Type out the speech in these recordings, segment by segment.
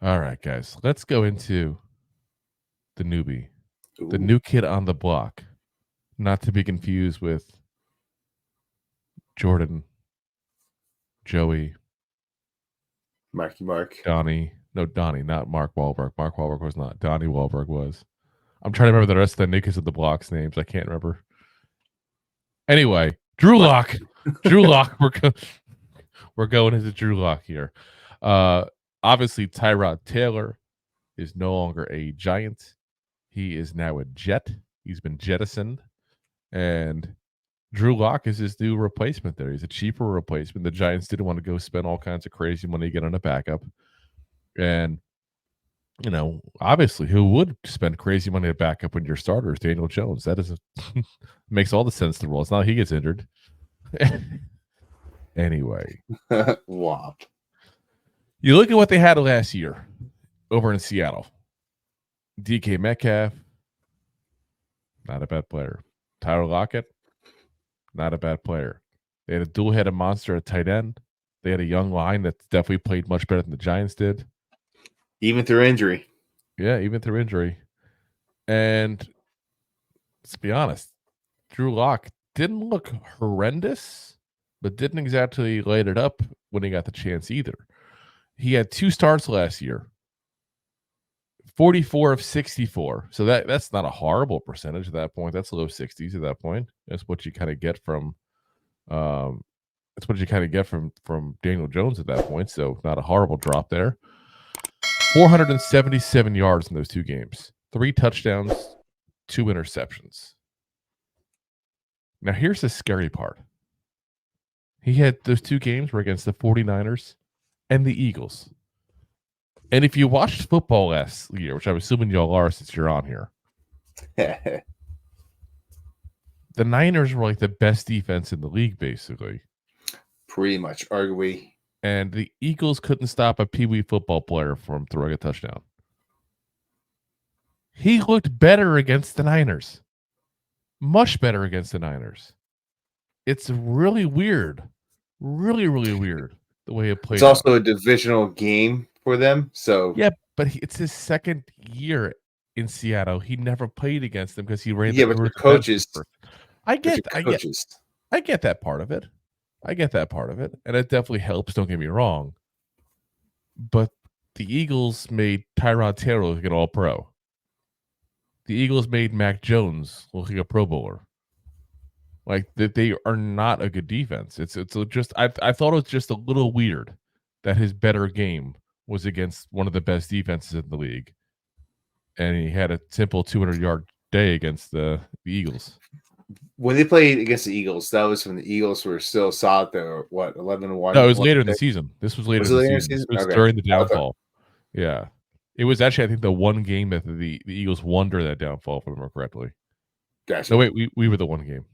All right, guys. Let's go into the newbie, the Ooh. new kid on the block, not to be confused with Jordan, Joey, Marky Mark. Donnie. No, Donnie, not Mark Wahlberg. Mark Wahlberg was not. Donnie Wahlberg was. I'm trying to remember the rest of the new kids of the block's names. I can't remember. Anyway, Drew Lock. Drew Lock. We're going into Drew Lock here. Obviously, Tyrod Taylor is no longer a Giant. He is now a Jet. He's been jettisoned. And Drew Lock is his new replacement there. He's a cheaper replacement. The Giants didn't want to go spend all kinds of crazy money to get on a backup. And, obviously, who would spend crazy money to back up when your starter is Daniel Jones? That is makes all the sense in the world. It's not like he gets injured. Anyway. Wop. You look at what they had last year over in Seattle. DK Metcalf, not a bad player. Tyler Lockett, not a bad player. They had a dual-headed monster at tight end. They had a young line that definitely played much better than the Giants did. Even through injury. Yeah, even through injury. And let's be honest, Drew Lock didn't look horrendous, but didn't exactly light it up when he got the chance either. He had 2 starts last year. 44 of 64. So that's not a horrible percentage at that point. That's low 60s at that point. That's what you kind of get from from Daniel Jones at that point. So not a horrible drop there. 477 yards in those 2 games. 3 touchdowns, 2 interceptions. Now here's the scary part. He had those 2 games were against the 49ers and the Eagles. And if you watched football last year, which I'm assuming y'all are since you're on here, the Niners were like the best defense in the league, basically. Pretty much, arguably. And the Eagles couldn't stop a Pee Wee football player from throwing a touchdown. He looked better against the Niners. Much better against the Niners. It's really weird. Really, really weird the way it played It's also out. a divisional game for them. So yeah, but it's his second year in Seattle. He never played against them because he ran but your coaches. I get that part of it. And it definitely helps, don't get me wrong. But the Eagles made Tyrod Taylor look like an all-pro. The Eagles made Mac Jones look like a Pro Bowler. Like that, they are not a good defense. It's just I thought it was just a little weird that his better game was against one of the best defenses in the league, and he had a simple 200-yard day against the Eagles. When they played against the Eagles, that was when the Eagles were still solid. There, what 11-1? No, it was later in the season. This was later in the season. This was Okay. during the downfall. Yeah, it was actually I think the one game that the Eagles won during that downfall, if I remember correctly. Gotcha. No, wait, we were the one game.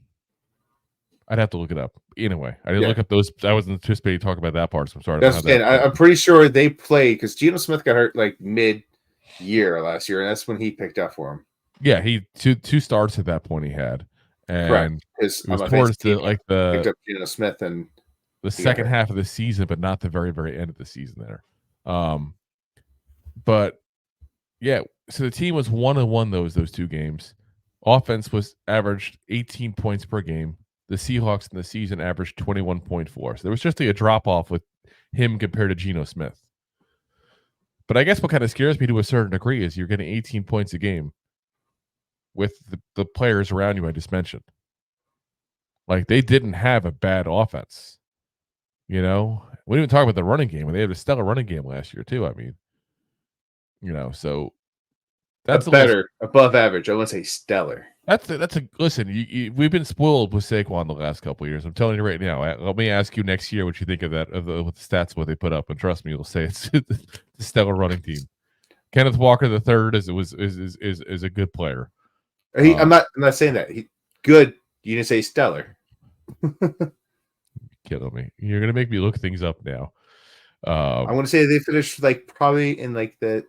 I'd have to look it up. Anyway, I didn't look up those. I wasn't anticipating to talk about that part, so I'm sorry. I'm pretty sure they played because Geno Smith got hurt like mid-year last year, and that's when he picked up for him. Yeah, he two starts at that point he had, and it was towards picked up Geno Smith and the second half of the season, but not the very, very end of the season there. But yeah, so the team was 1-1 those 2 games. Offense was averaged 18 points per game. The Seahawks in the season averaged 21.4. So there was just a drop off with him compared to Geno Smith. But I guess what kind of scares me to a certain degree is you're getting 18 points a game with the players around you I just mentioned. Like they didn't have a bad offense. We didn't even talk about the running game. They had a stellar running game last year too. I mean, so that's better, above average. I wouldn't say stellar. Listen. We've been spoiled with Saquon the last couple of years. I'm telling you right now. Let me ask you next year what you think of that with the stats what they put up, and trust me, you'll say it's a stellar running team. Kenneth Walker III is a good player. I'm not saying that he good. You didn't say stellar. Killing me. You're gonna make me look things up now. I want to say they finished probably in the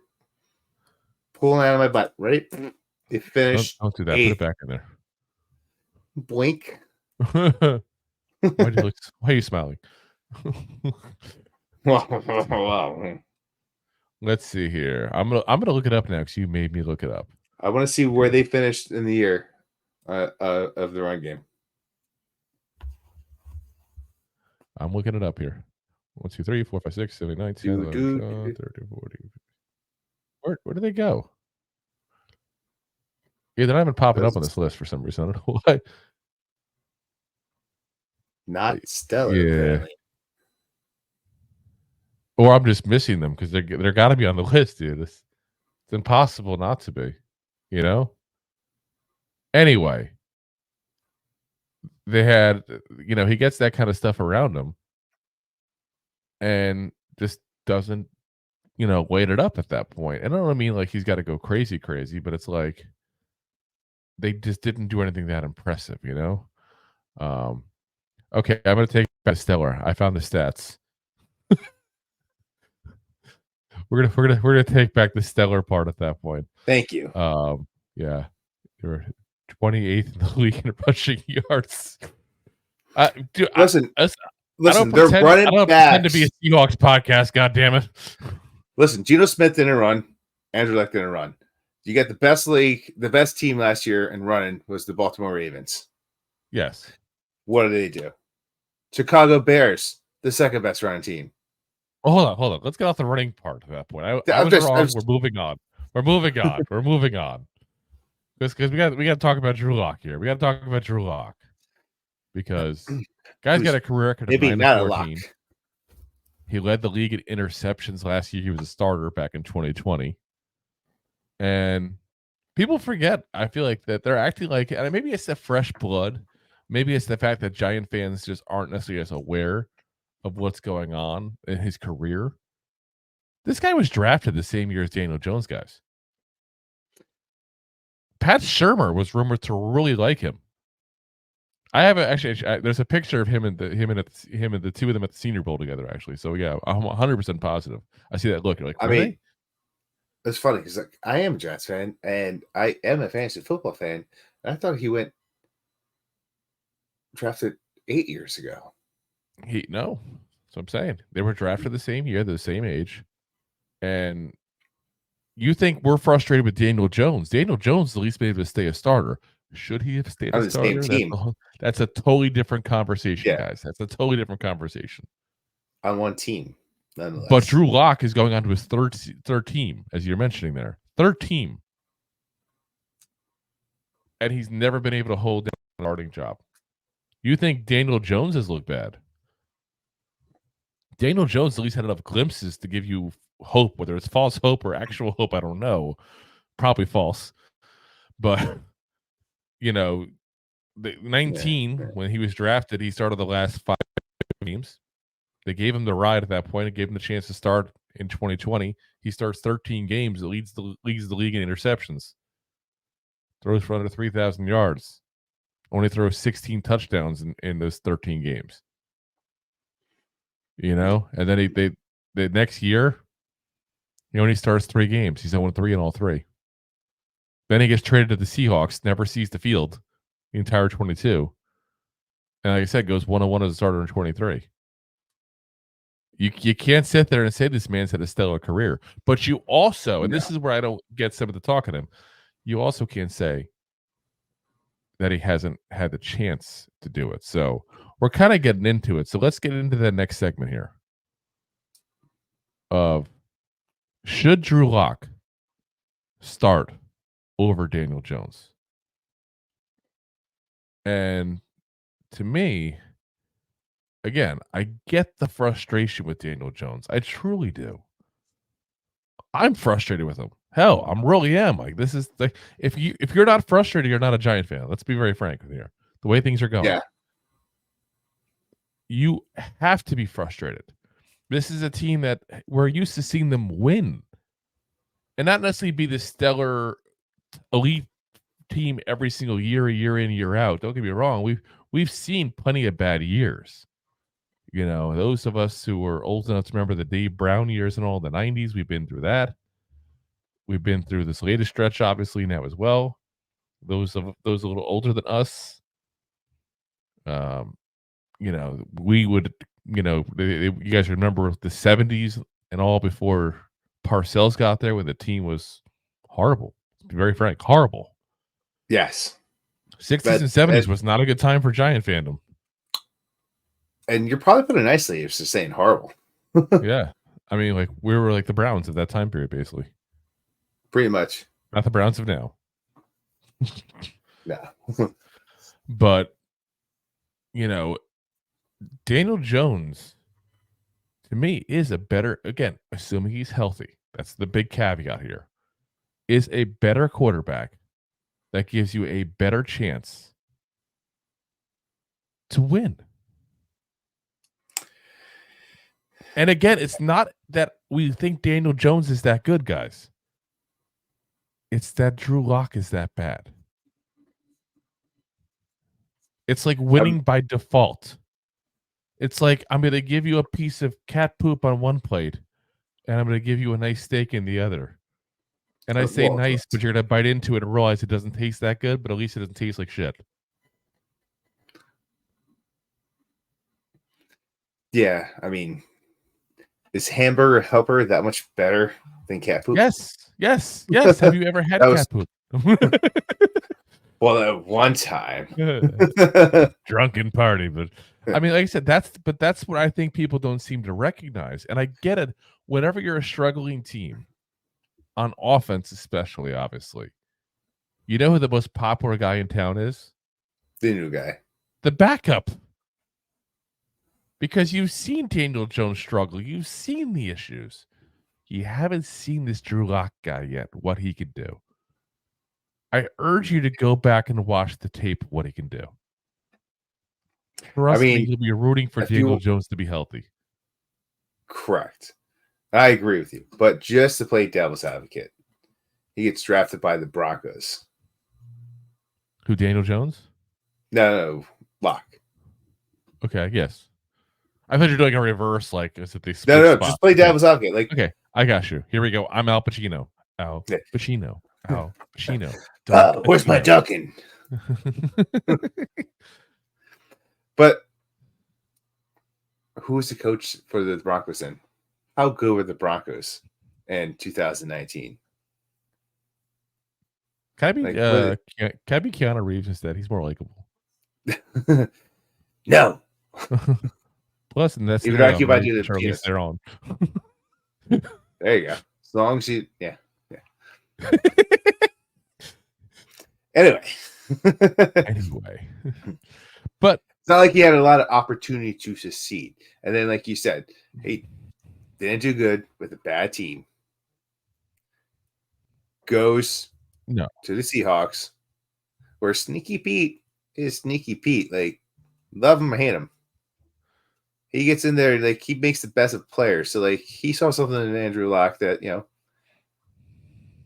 pulling out of my butt, right? They finished. Don't do that. 8th. Put it back in there. Blink. Why are you smiling? Wow. Let's see here. I'm gonna look it up now because you made me look it up. I want to see where they finished in the year of the run game. I'm looking it up here. 1, 2, 3, 4, 5, 6, 7, 9, 10, 11, 12, 13, 14. Where do they go? Yeah, they're not even popping up on this list for some reason. I don't know why. Not stellar, Yeah. apparently. Or I'm just missing them because they're got to be on the list, dude. It's impossible not to be, you know. Anyway, they had, he gets that kind of stuff around him, and just doesn't, weight it up at that point. And I don't mean like he's got to go crazy, but it's like they just didn't do anything that impressive, Okay, I'm gonna take back stellar. I found the stats. We're gonna take back the stellar part at that point. Thank you. Yeah, they were 28th in the league in rushing yards. Dude, listen, I don't pretend, they're running pretend to be a Seahawks podcast. God damn it! Listen, Geno Smith didn't run. Andrew Luck didn't run. You got the best team last year in running was the Baltimore Ravens. Yes. What did they do? Chicago Bears, the second best running team. Oh, hold on. Let's get off the running part at that point. I was wrong. We're moving on. We're moving on. Because we got to talk about Drew Lock here. We got to talk about Drew Lock because guy's got a career record of 9-14. He led the league in interceptions last year. He was a starter back in 2020, and people forget. I feel like that they're acting like, and maybe it's the fresh blood. Maybe it's the fact that Giant fans just aren't necessarily as aware of what's going on in his career. This guy was drafted the same year as Daniel Jones, guys. Pat Shurmur was rumored to really like him. I have there's a picture of him and the two of them at the Senior Bowl together, actually. So yeah, I'm 100% positive. I see that look. You're like, really? It's funny because I am a Giants fan and I am a fantasy football fan. And I thought he went drafted 8 years ago. No. So I'm saying they were drafted the same year, they're the same age, and you think we're frustrated with Daniel Jones? Daniel Jones is at least been able to stay a starter. Should he have stayed a starter? That's a totally different conversation, guys. That's a totally different conversation. On one team, nonetheless. But Drew Lock is going on to his third team, as you're mentioning there. Third team. And he's never been able to hold down a starting job. You think Daniel Jones has looked bad? Daniel Jones at least had enough glimpses to give you hope, whether it's false hope or actual hope, I don't know. Probably false. But, the 19, when he was drafted, he started the last 5 games. They gave him the ride at that point and gave him the chance to start in 2020. He starts 13 games. It leads the league in interceptions. Throws for under 3,000 yards. Only throws 16 touchdowns in those 13 games. And then the next year, he only starts 3 games. He's 0-3 in all 3. Then he gets traded to the Seahawks, never sees the field the entire 22. And like I said, goes 1-1 as a starter in 23. You can't sit there and say this man's had a stellar career. But you also, and this is where I don't get some of the talk of him, you also can't say that he hasn't had the chance to do it. So we're kind of getting into it. So let's get into the next segment here. Of should Drew Lock start over Daniel Jones? And to me, again, I get the frustration with Daniel Jones. I truly do. I'm frustrated with him. Hell, I'm really am. Like, this is like, if you're not frustrated, you're not a Giant fan. Let's be very frank with you. The way things are going. Yeah. You have to be frustrated. This is a team that we're used to seeing them win. And not necessarily be the stellar elite team every single year in, year out. Don't get me wrong. We've seen plenty of bad years. Those of us who were old enough to remember the Dave Brown years and all the 90s, we've been through that. We've been through this latest stretch, obviously, now as well. Those a little older than us, we would, you guys remember the 70s and all before Parcells got there when the team was horrible. To be very frank, horrible. Yes. 60s and 70s was not a good time for Giant fandom. And you're probably putting it nicely. It's just saying horrible. Yeah. I mean, like, we were like the Browns at that time period, basically. Pretty much. Not the Browns of now. No. But, you know, Daniel Jones, to me, is a better, again, assuming he's healthy. That's the big caveat here. Is a better quarterback that gives you a better chance to win. And again, it's not that we think Daniel Jones is that good, guys. It's that Drew Lock is that bad. It's like winning by default. It's like, I'm going to give you a piece of cat poop on one plate, and I'm going to give you a nice steak in the other. And I say nice, but you're going to bite into it and realize it doesn't taste that good, but at least it doesn't taste like shit. Yeah, I mean, is Hamburger Helper that much better than cat poop? Yes. Have you ever had cat poop? Well, at one time. Drunken party, but I mean, like I said, that's what I think people don't seem to recognize. And I get it. Whenever you're a struggling team, on offense especially, obviously, you know who the most popular guy in town is? The new guy. The backup. Because you've seen Daniel Jones struggle. You've seen the issues. You haven't seen this Drew Lock guy yet, what he can do. I urge you to go back and watch the tape, what he can do. Trust me, you'll be rooting for Daniel Jones to be healthy. Correct. I agree with you. But just to play devil's advocate, he gets drafted by the Broncos. Who, Daniel Jones? No, Lock. Okay, yes. I thought you were doing a reverse, like, is it they split No, spots? Just play devil's advocate. Like, okay, I got you. Here we go. I'm Al Pacino. Al Pacino. Where's my Duncan? But who was the coach for the Broncos then? How good were the Broncos in 2019? Can I be Keanu Reeves instead? He's more likable. No. Plus, and that's even by doing the Charlize Theron. There you go. As long as you, yeah. Anyway, but it's not like he had a lot of opportunity to succeed. And then, like you said, he didn't do good with a bad team. Goes to the Seahawks, where Sneaky Pete is Sneaky Pete. Like, love him or hate him, he gets in there. Like, he makes the best of players. So, like, he saw something in Andrew Luck that, you know,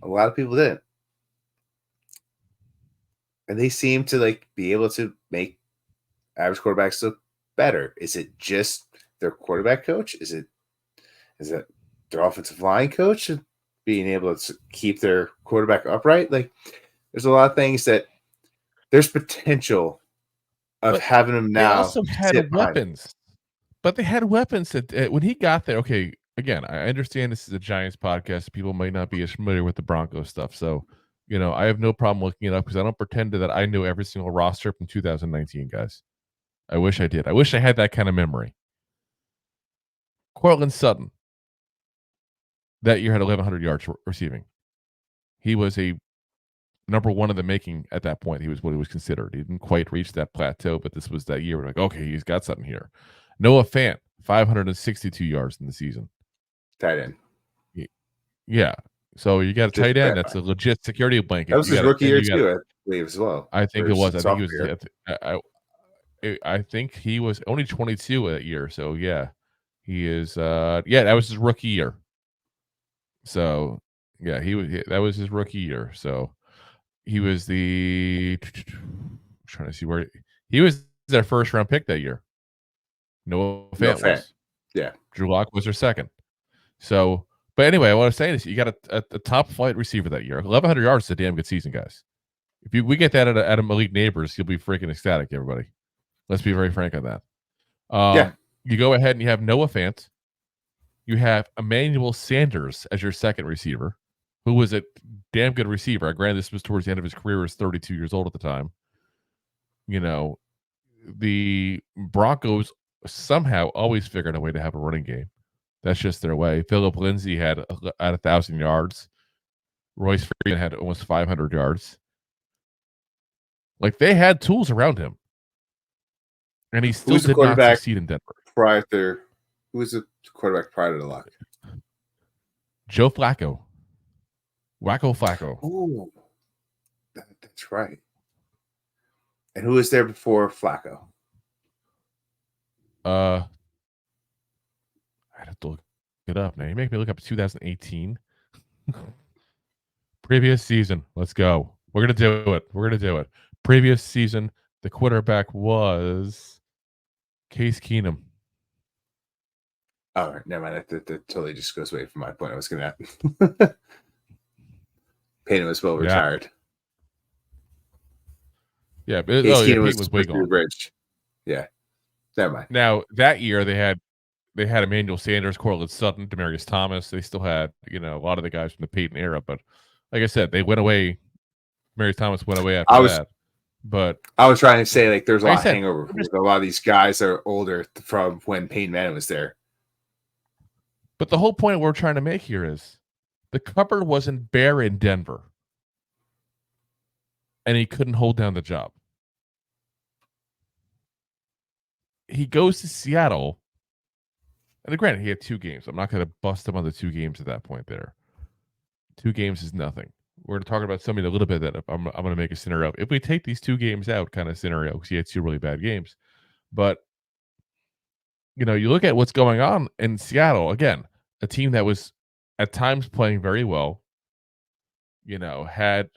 a lot of people didn't. And they seem to, like, be able to make average quarterbacks look better. Is it just their quarterback coach? Is it their offensive line coach being able to keep their quarterback upright? Like, there's a lot of things that there's potential of having them now. They also had weapons. But they had weapons that when he got there. Okay, again, I understand this is a Giants podcast. People might not be as familiar with the Broncos stuff. So, you know, I have no problem looking it up because I don't pretend that I knew every single roster from 2019, guys. I wish I did. I wish I had that kind of memory. Cortland Sutton that year had 1,100 yards receiving. He was a number one in the making at that point. He was what he was considered. He didn't quite reach that plateau, but this was that year. We're like, okay, he's got something here. Noah Fant, 562 yards in the season. Tight end. Yeah. So you got a tight end. That's a legit security blanket. That was his rookie year too, I believe, as well. I think it was. I think he was. I think he was only 22 that year. So yeah, he is. That was his rookie year. So yeah, that was his rookie year. So he was I'm trying to see where he was their first round pick that year. Noah Fant was. Yeah. Drew Lock was their second. So, but anyway, what I'm saying is you got a top flight receiver that year. 1,100 yards is a damn good season, guys. If we get that at a Malik Neighbors, you'll be freaking ecstatic, everybody. Let's be very frank on that. You go ahead and you have Noah Fant. You have Emmanuel Sanders as your second receiver, who was a damn good receiver. Granted, this was towards the end of his career. He was 32 years old at the time. You know, the Broncos somehow always figured a way to have a running game. That's just their way. Philip Lindsay had 1,000 yards. Royce Freeman had almost 500 yards. Like, they had tools around him. And he still did not succeed in Denver. Who was the quarterback prior to the lock? Joe Flacco. Flacco. Oh, that's right. And who was there before Flacco? I have to look it up now. You make me look up 2018. Previous season. Let's go. We're gonna do it. Previous season, the quarterback was Case Keenum. All right, never mind. That totally just goes away from my point. I was gonna. Peyton was retired. Yeah, but Peyton was way gone. Bridge. Yeah, never mind. Now that year they had Emmanuel Sanders, Cortland Sutton, Demaryius Thomas. They still had a lot of the guys from the Peyton era, but like I said, they went away. Demaryius Thomas went away after that. But I was trying to say, like, there's a lot of hangover. A lot of these guys are older from when Peyton Manning was there. But the whole point we're trying to make here is the cupboard wasn't bare in Denver, and he couldn't hold down the job. He goes to Seattle, and granted, he had 2 games. I'm not going to bust him on the 2 games at that point there. 2 games is nothing. We're going to talk about something a little bit that I'm going to make a scenario. If we take these 2 games out kind of scenario, because he had 2 really bad games. But, you look at what's going on in Seattle, again, a team that was at times playing very well, had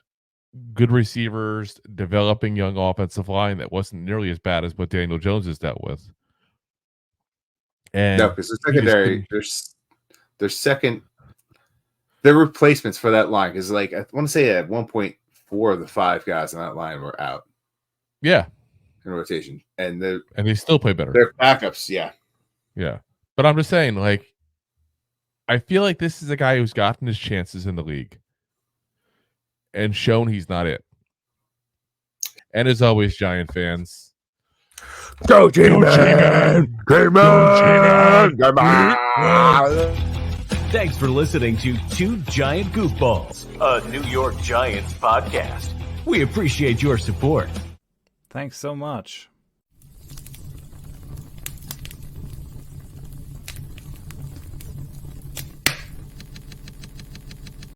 good receivers, developing young offensive line that wasn't nearly as bad as what Daniel Jones has dealt with. And no, because the secondary, their replacements for that line, because I want to say at one point 4 of the 5 guys on that line were out. Yeah, in rotation, and they still play better. They're backups, yeah. But I'm just saying, I feel like this is a guy who's gotten his chances in the league and shown he's not it. And as always, Giant fans, go G-Man! Thanks for listening to Two Giant Goofballs, a New York Giants podcast. We appreciate your support. Thanks so much.